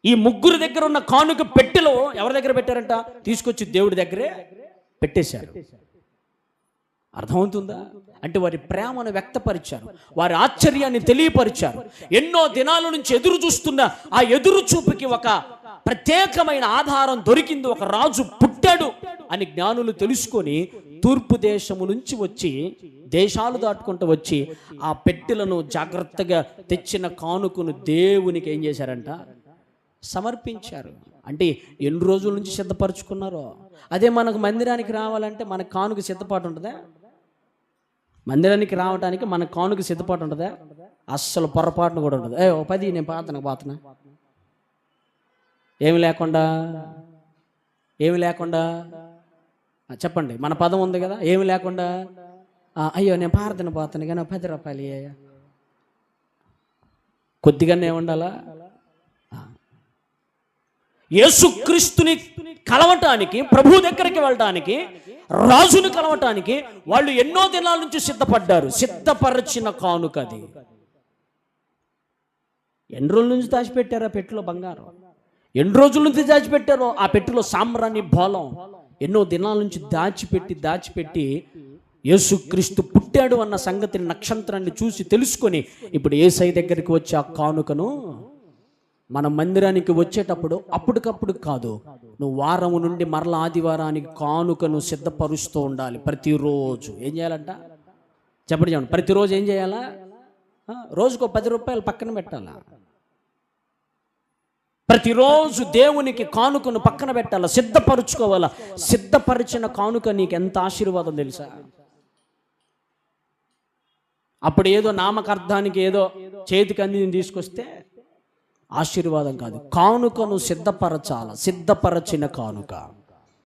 ఈ ముగ్గురు దగ్గర ఉన్న కానుక పెట్టెలో ఎవరి దగ్గర పెట్టారంట? తీసుకొచ్చి దేవుడి దగ్గరే పెట్టేశారు. అర్థమవుతుందా? అంటే వారి ప్రేమను వ్యక్తపరిచారు, వారి ఆశ్చర్యాన్ని తెలియపరిచారు. ఎన్నో దినాల నుంచి ఎదురు చూస్తున్న ఆ ఎదురు చూపుకి ఒక ప్రత్యేకమైన ఆధారం దొరికింది. ఒక రాజు పుట్టాడు అని జ్ఞానులు తెలుసుకొని తూర్పు దేశము నుంచి వచ్చి, దేశాలు దాటుకుంటూ వచ్చి ఆ పెట్టెలను జాగ్రత్తగా తెచ్చిన కానుకను దేవునికి ఏం చేశారంట? సమర్పించారు. అంటే ఎన్ని రోజుల నుంచి సిద్ధపరచుకున్నారో. అదే మనకు మందిరానికి రావాలంటే మన కానుక సిద్ధపాటు ఉంటుందా? మందిరానికి రావడానికి మన కానుక సిద్ధపాటు ఉంటుందా? అస్సలు పొరపాటును కూడా ఉంటుంది. ఓ 10 నేను పాతన ఏమి లేకుండా చెప్పండి. మన పదం ఉంది కదా, ఏమి లేకుండా. అయ్యో నేను పోతాను కానీ 10 రూపాయలు అయ్యా, కొద్దిగానే ఉండాలా? యేసుక్రీస్తుని కలవటానికి, ప్రభు దగ్గరికి వెళ్ళటానికి, రాజును కలవటానికి వాళ్ళు ఎన్నో దినాల నుంచి సిద్ధపడ్డారు. సిద్ధపరచిన కానుక అది. ఎన్ని రోజుల నుంచి దాచిపెట్టారు ఆ పెట్టెలో బంగారం? ఎన్ని రోజుల నుంచి దాచిపెట్టారో ఆ పెట్టెలో సాంబ్రాణి బోలం ఎన్నో దినాల నుంచి దాచిపెట్టి యేసుక్రీస్తు పుట్టాడు అన్న సంగతిని, నక్షత్రాన్ని చూసి తెలుసుకొని ఇప్పుడు యేసయ్య దగ్గరికి వచ్చి ఆ కానుకను మన మందిరానికి వచ్చేటప్పుడు అప్పటికప్పుడు కాదు, నువ్వు వారం నుండి మరలా ఆదివారానికి కానుకను సిద్ధపరుస్తూ ఉండాలి. ప్రతిరోజు ఏం చేయాలంట? చెప్పండి. ప్రతిరోజు ఏం చేయాలా? రోజుకో 10 రూపాయలు పక్కన పెట్టాలా? ప్రతిరోజు దేవునికి కానుకను పక్కన పెట్టాలా, సిద్ధపరుచుకోవాలా. సిద్ధపరిచిన కానుక నీకు ఎంత ఆశీర్వాదం తెలుసా? అప్పుడు ఏదో నామకార్థానికి ఏదో చేతికి అంది తీసుకొస్తే ఆశీర్వాదం కాదు, కానుకను సిద్ధపరచాల. సిద్ధపరచిన కానుక.